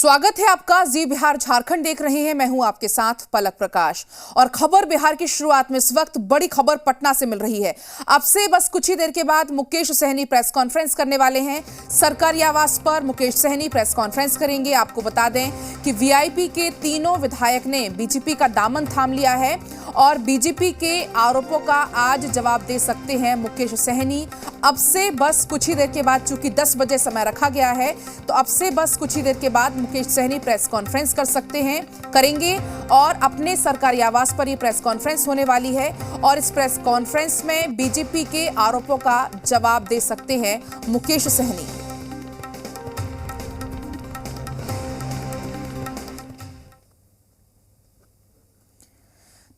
स्वागत है आपका। जी बिहार झारखंड देख रहे हैं। मैं हूं आपके साथ पलक प्रकाश और खबर बिहार की शुरुआत में इस वक्त बड़ी खबर पटना से मिल रही है। अब से बस कुछ ही देर के बाद मुकेश सहनी प्रेस कॉन्फ्रेंस करने वाले हैं। सरकारी आवास पर मुकेश सहनी प्रेस कॉन्फ्रेंस करेंगे। आपको बता दें कि वीआईपी के तीनों विधायक ने बीजेपी का दामन थाम लिया है और बीजेपी के आरोपों का आज जवाब दे सकते हैं मुकेश सहनी। अब से बस कुछ ही देर के बाद, चूंकि 10 बजे समय रखा गया है, तो अब से बस कुछ ही देर के बाद मुकेश सहनी प्रेस कॉन्फ्रेंस करेंगे और अपने सरकारी आवास पर ये प्रेस कॉन्फ्रेंस होने वाली है और इस प्रेस कॉन्फ्रेंस में बीजेपी के आरोपों का जवाब दे सकते हैं मुकेश सहनी।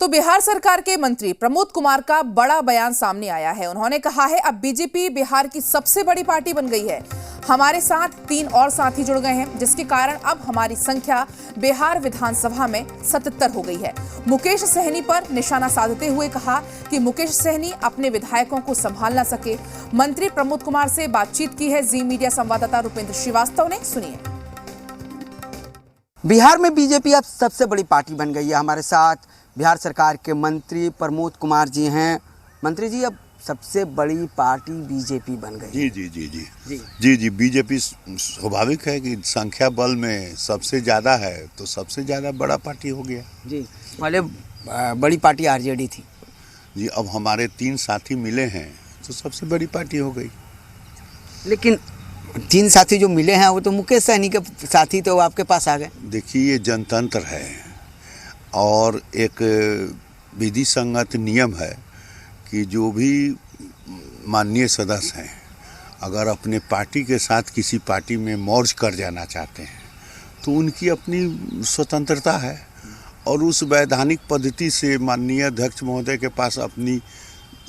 तो बिहार सरकार के मंत्री प्रमोद कुमार का बड़ा बयान सामने आया है। उन्होंने कहा है अब बीजेपी बिहार की सबसे बड़ी पार्टी बन गई है। हमारे साथ 3 और साथी जुड़ गए हैं, जिसके कारण अब हमारी संख्या बिहार विधानसभा में 77 हो गई है। मुकेश सहनी पर निशाना साधते हुए कहा कि मुकेश सहनी अपने विधायकों को संभाल ना सके। मंत्री प्रमोद कुमार से बातचीत की है जी मीडिया संवाददाता रुपेंद्र श्रीवास्तव ने। सुनिए। बिहार में बीजेपी अब सबसे बड़ी पार्टी बन गई है। हमारे साथ बिहार सरकार के मंत्री प्रमोद कुमार जी हैं। मंत्री जी, अब सबसे बड़ी पार्टी बीजेपी बन गई। जी बीजेपी स्वाभाविक है कि संख्या बल में सबसे ज़्यादा है, तो सबसे ज़्यादा बड़ा पार्टी हो गया। जी, पहले बड़ी पार्टी आरजेडी थी। जी, अब हमारे 3 साथी मिले हैं तो सबसे बड़ी पार्टी हो गई। लेकिन 3 साथी जो मिले हैं वो तो मुकेश सहनी के साथी, तो आपके पास आ गए। देखिए, ये जनतंत्र है और एक विधि संगत नियम है कि जो भी माननीय सदस्य हैं अगर अपने पार्टी के साथ किसी पार्टी में मर्ज कर जाना चाहते हैं तो उनकी अपनी स्वतंत्रता है और उस वैधानिक पद्धति से माननीय अध्यक्ष महोदय के पास अपनी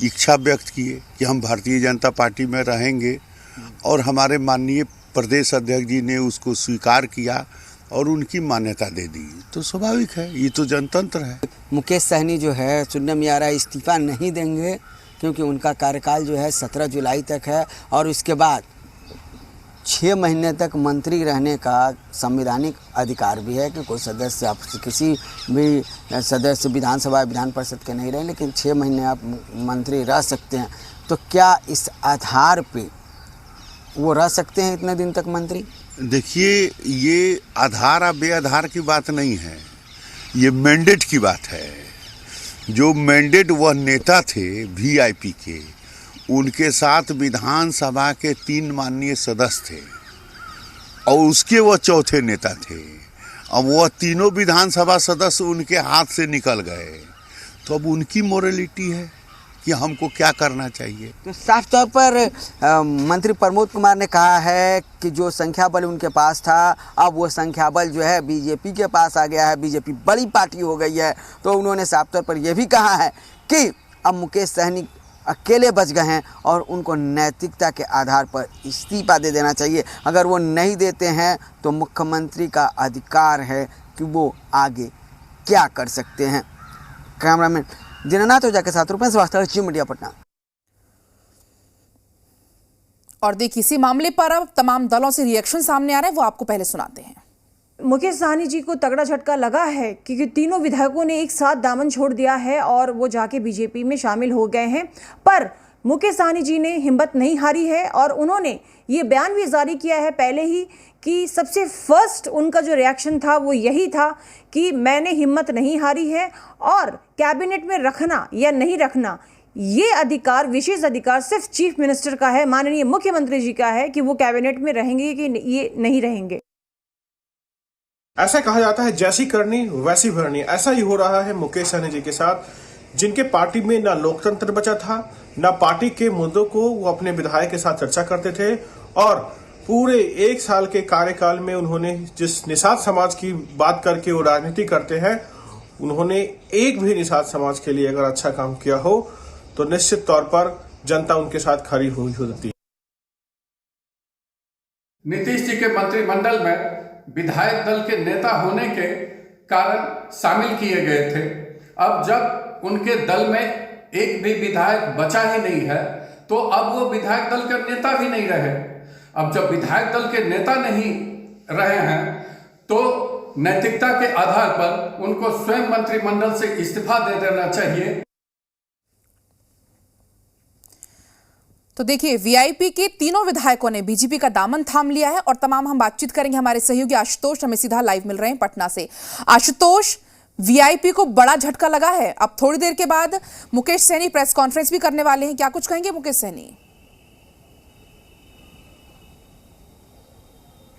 इच्छा व्यक्त किए कि हम भारतीय जनता पार्टी में रहेंगे और हमारे माननीय प्रदेश अध्यक्ष जी ने उसको स्वीकार किया और उनकी मान्यता दे दी। तो स्वाभाविक है, ये तो जनतंत्र है। मुकेश सहनी जो है, सुनने में आ रहा है इस्तीफा नहीं देंगे क्योंकि उनका कार्यकाल जो है 17 जुलाई तक है और उसके बाद 6 महीने तक मंत्री रहने का संवैधानिक अधिकार भी है कि कोई सदस्य, आप किसी भी सदस्य विधानसभा विधान परिषद के नहीं रहे, लेकिन 6 महीने आप मंत्री रह सकते हैं। तो क्या इस आधार पे वो रह सकते हैं इतने दिन तक मंत्री? देखिए, ये आधार और बेआधार की बात नहीं है, ये मैंडेट की बात है। जो मैंडेट वह नेता थे वीआईपी के, उनके साथ विधानसभा के 3 माननीय सदस्य थे और उसके वह चौथे नेता थे। अब वह तीनों विधानसभा सदस्य उनके हाथ से निकल गए, तो अब उनकी मोरालिटी है कि हमको क्या करना चाहिए। तो साफ तौर पर मंत्री प्रमोद कुमार ने कहा है कि जो संख्या बल उनके पास था, अब वो संख्या बल जो है बीजेपी के पास आ गया है, बीजेपी बड़ी पार्टी हो गई है। तो उन्होंने साफ तौर पर यह भी कहा है कि अब मुकेश सहनी अकेले बच गए हैं और उनको नैतिकता के आधार पर इस्तीफा दे देना चाहिए। अगर वो नहीं देते हैं तो मुख्यमंत्री का अधिकार है कि वो आगे क्या कर सकते हैं। कैमरामैन दीनानाथ ओझा के साथ रुपेंद्र वास्तव, जी मीडिया पटना। और देखिए, इसी मामले पर अब तमाम दलों से रिएक्शन सामने आ रहे हैं, वो आपको पहले सुनाते हैं। मुकेश सहनी जी को तगड़ा झटका लगा है क्योंकि तीनों विधायकों ने एक साथ दामन छोड़ दिया है और वो जाके बीजेपी में शामिल हो गए हैं। पर मुकेश सहनी जी ने हिम्मत नहीं हारी है और उन्होंने ये बयान भी जारी किया है पहले ही कि सबसे फर्स्ट उनका जो रिएक्शन था वो यही था कि मैंने हिम्मत नहीं हारी है और कैबिनेट में रखना या नहीं रखना, ये अधिकार, विशेष अधिकार सिर्फ चीफ मिनिस्टर का है, माननीय मुख्यमंत्री जी का है कि वो कैबिनेट में रहेंगे कि ये नहीं रहेंगे। ऐसा कहा जाता है जैसी करनी वैसी भरनी। ऐसा ही हो रहा है मुकेश सहनी जी के साथ, जिनके पार्टी में ना लोकतंत्र बचा था, ना पार्टी के मुद्दों को वो अपने विधायक के साथ चर्चा करते थे और पूरे 1 साल के कार्यकाल में उन्होंने जिस निषाद समाज की बात करके वो राजनीति करते हैं, उन्होंने एक भी निषाद समाज के लिए अगर अच्छा काम किया हो तो निश्चित तौर पर जनता उनके साथ खड़ी हुई होती है। नीतीश जी के मंत्रिमंडल में विधायक दल के नेता होने के कारण शामिल किए गए थे। अब जब उनके दल में एक भी विधायक बचा ही नहीं है तो अब वो विधायक दल के नेता भी नहीं रहे। अब जब विधायक दल के नेता नहीं रहे हैं तो नैतिकता के आधार पर उनको स्वयं मंत्रिमंडल से इस्तीफा दे देना चाहिए। तो देखिए, वीआईपी के तीनों विधायकों ने बीजेपी का दामन थाम लिया है और तमाम हम बातचीत करेंगे। हमारे सहयोगी आशुतोष हमें सीधा लाइव मिल रहे हैं पटना से। आशुतोष, वीआईपी को बड़ा झटका लगा है। अब थोड़ी देर के बाद मुकेश सहनी प्रेस कॉन्फ्रेंस भी करने वाले हैं, क्या कुछ कहेंगे मुकेश सहनी?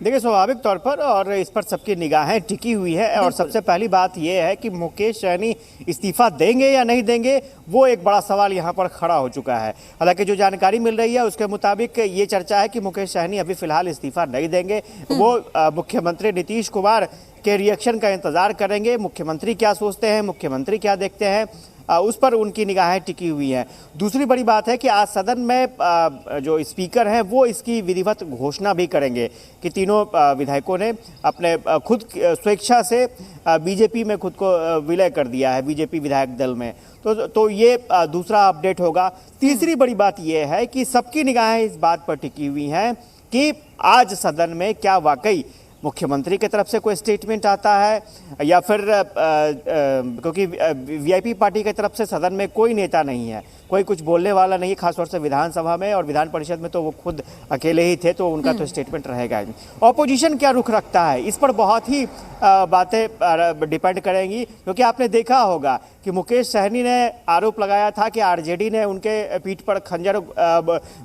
देखिए, स्वाभाविक तौर पर और इस पर सबकी निगाहें टिकी हुई है और सबसे पहली बात यह है कि मुकेश सहनी इस्तीफा देंगे या नहीं देंगे, वो एक बड़ा सवाल यहाँ पर खड़ा हो चुका है। हालांकि जो जानकारी मिल रही है उसके मुताबिक ये चर्चा है कि मुकेश सहनी अभी फिलहाल इस्तीफा नहीं देंगे। वो मुख्यमंत्री नीतीश कुमार के रिएक्शन का इंतजार करेंगे। मुख्यमंत्री क्या सोचते हैं, मुख्यमंत्री क्या देखते हैं, उस पर उनकी निगाहें टिकी हुई हैं। दूसरी बड़ी बात है कि आज सदन में जो स्पीकर हैं वो इसकी विधिवत घोषणा भी करेंगे कि तीनों विधायकों ने अपने खुद स्वेच्छा से बीजेपी में खुद को विलय कर दिया है, बीजेपी विधायक दल में। तो ये दूसरा अपडेट होगा। तीसरी बड़ी बात ये है कि सबकी निगाहें इस बात पर टिकी हुई हैं कि आज सदन में क्या वाकई मुख्यमंत्री की तरफ से कोई स्टेटमेंट आता है या फिर क्योंकि वीआईपी पार्टी की तरफ से सदन में कोई नेता नहीं है, कोई कुछ बोलने वाला नहीं, खासतौर से विधानसभा में और विधान परिषद में तो वो खुद अकेले ही थे, तो उनका तो स्टेटमेंट रहेगा ही। ऑपोजिशन क्या रुख रखता है, इस पर बहुत ही बातें डिपेंड करेंगी, क्योंकि आपने देखा होगा कि मुकेश सहनी ने आरोप लगाया था कि आरजेडी ने उनके पीठ पर खंजर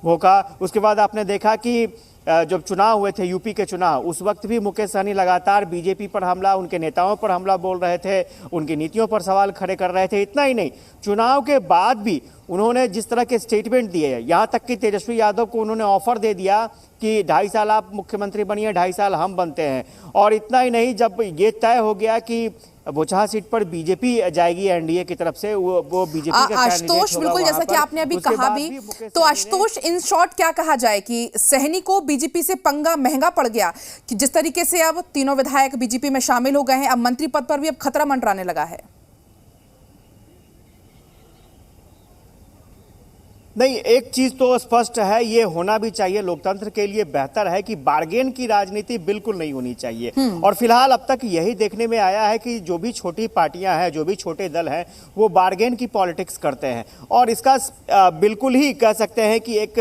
भोंका। उसके बाद आपने देखा कि जब चुनाव हुए थे, यूपी के चुनाव, उस वक्त भी मुकेश सहनी लगातार बीजेपी पर हमला, उनके नेताओं पर हमला बोल रहे थे, उनकी नीतियों पर सवाल खड़े कर रहे थे। इतना ही नहीं, चुनाव के बाद भी उन्होंने जिस तरह के स्टेटमेंट दिए, यहाँ तक कि तेजस्वी यादव को उन्होंने ऑफर दे दिया कि 2.5 साल आप मुख्यमंत्री बनिए, 2.5 साल हम बनते हैं। और इतना ही नहीं, जब ये तय हो गया कि बोचहा सीट पर बीजेपी जाएगी एनडीए की तरफ से, वो बीजेपी का आशुतोष, बिल्कुल जैसा कि आपने अभी कहा भी, तो आशुतोष इन शॉर्ट क्या कहा जाए कि सहनी को बीजेपी से पंगा महंगा पड़ गया कि जिस तरीके से अब तीनों विधायक बीजेपी में शामिल हो गए हैं, अब मंत्री पद पर भी अब खतरा मंडराने लगा है। नहीं, एक चीज तो स्पष्ट है, ये होना भी चाहिए, लोकतंत्र के लिए बेहतर है कि बार्गेन की राजनीति बिल्कुल नहीं होनी चाहिए। और फिलहाल अब तक यही देखने में आया है कि जो भी छोटी पार्टियां हैं, जो भी छोटे दल हैं, वो बार्गेन की पॉलिटिक्स करते हैं और इसका बिल्कुल ही कह सकते हैं कि एक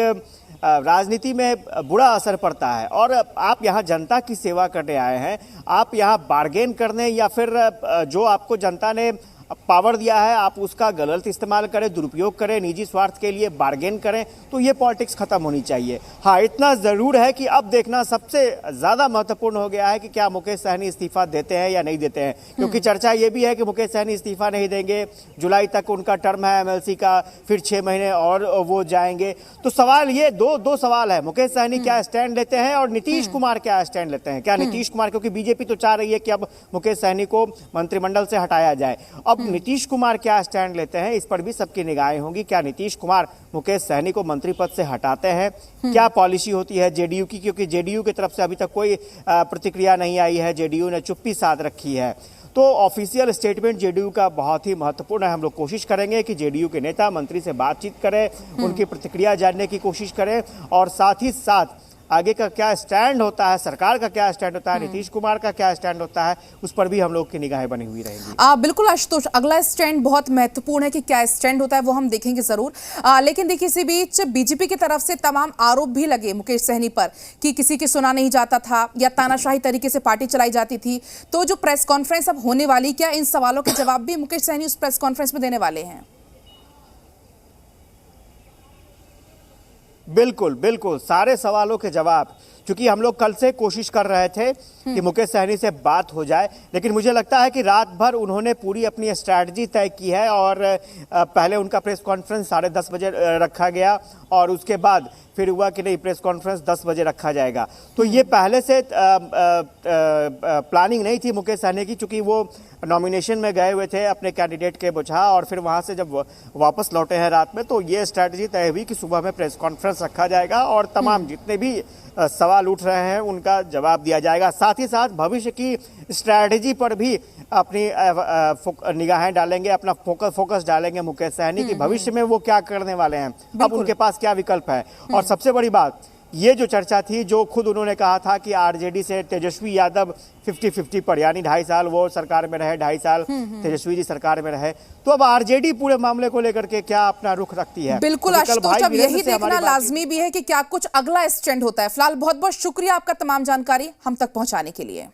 राजनीति में बुरा असर पड़ता है। और आप यहाँ जनता की सेवा करने आए हैं, आप यहाँ बार्गेन करने या फिर जो आपको जनता ने पावर दिया है आप उसका गलत इस्तेमाल करें, दुरुपयोग करें, निजी स्वार्थ के लिए बार्गेन करें, तो ये पॉलिटिक्स खत्म होनी चाहिए। हाँ, इतना ज़रूर है कि अब देखना सबसे ज़्यादा महत्वपूर्ण हो गया है कि क्या मुकेश सहनी इस्तीफा देते हैं या नहीं देते हैं, क्योंकि चर्चा ये भी है कि मुकेश सहनी इस्तीफा नहीं देंगे, जुलाई तक उनका टर्म है एमएलसी का, फिर 6 महीने और वो जाएंगे। तो सवाल ये दो सवाल है, मुकेश सहनी क्या स्टैंड लेते हैं और नीतीश कुमार क्या स्टैंड लेते हैं। क्या नीतीश कुमार, क्योंकि बीजेपी तो चाह रही है कि अब मुकेश सहनी को मंत्रिमंडल से हटाया जाए, अब नीतीश कुमार क्या स्टैंड लेते हैं, इस पर भी सबकी निगाहें होंगी। क्या नीतीश कुमार मुकेश सहनी को मंत्री पद से हटाते हैं, क्या पॉलिसी होती है जेडीयू की, क्योंकि जेडीयू की तरफ से अभी तक कोई प्रतिक्रिया नहीं आई है, जेडीयू ने चुप्पी साध रखी है। तो ऑफिशियल स्टेटमेंट जेडीयू का बहुत ही महत्वपूर्ण है। हम लोग कोशिश करेंगे कि जेडीयू के नेता मंत्री से बातचीत करें, उनकी प्रतिक्रिया जानने की कोशिश करें और साथ ही साथ आगे का क्या स्टैंड होता है, सरकार का क्या स्टैंड होता है, नीतीश कुमार का क्या स्टैंड होता है, उस पर भी हम लोग की निगाहें बनी हुई रहेंगी। बिल्कुल आशुतोष, अगला स्टैंड बहुत महत्वपूर्ण है कि क्या स्टैंड होता है वो हम देखेंगे जरूर। लेकिन देखिए, इसी बीच बीजेपी की तरफ से तमाम आरोप भी लगे मुकेश सहनी पर कि किसी की सुना नहीं जाता था या तानाशाही तरीके से पार्टी चलाई जाती थी। तो जो प्रेस कॉन्फ्रेंस अब होने वाली, क्या इन सवालों के जवाब भी मुकेश सहनी उस प्रेस कॉन्फ्रेंस में देने वाले हैं? बिल्कुल बिल्कुल, सारे सवालों के जवाब, क्योंकि हम लोग कल से कोशिश कर रहे थे कि मुकेश सहनी से बात हो जाए, लेकिन मुझे लगता है कि रात भर उन्होंने पूरी अपनी स्ट्रैटेजी तय की है और पहले उनका प्रेस कॉन्फ्रेंस 10:30 बजे रखा गया और उसके बाद फिर हुआ कि नहीं, प्रेस कॉन्फ्रेंस 10 बजे रखा जाएगा। तो ये पहले से प्लानिंग नहीं थी मुकेश सहनी की, क्योंकि वो नॉमिनेशन में गए हुए थे अपने कैंडिडेट के बोचहा और फिर वहाँ से जब वापस लौटे हैं रात में, तो ये स्ट्रैटेजी तय हुई कि सुबह में प्रेस कॉन्फ्रेंस रखा जाएगा और तमाम जितने भी सवाल उठ रहे हैं उनका जवाब दिया जाएगा। साथ ही साथ भविष्य की स्ट्रैटेजी पर भी अपनी निगाहें डालेंगे, अपना फोकस डालेंगे मुकेश सहनी कि भविष्य में वो क्या करने वाले हैं, अब उनके पास क्या विकल्प है। और सबसे बड़ी बात ये जो चर्चा थी, जो खुद उन्होंने कहा था कि आरजेडी से तेजस्वी यादव 50-50 पर, यानी 2.5 साल वो सरकार में रहे, 2.5 साल तेजस्वी जी सरकार में रहे, तो अब आरजेडी पूरे मामले को लेकर के क्या अपना रुख रखती है? बिल्कुल आशुतोष, अब यही देखना लाजमी भी है कि क्या कुछ अगला स्टैंड होता है। फिलहाल बहुत बहुत शुक्रिया आपका तमाम जानकारी हम तक पहुंचाने के लिए।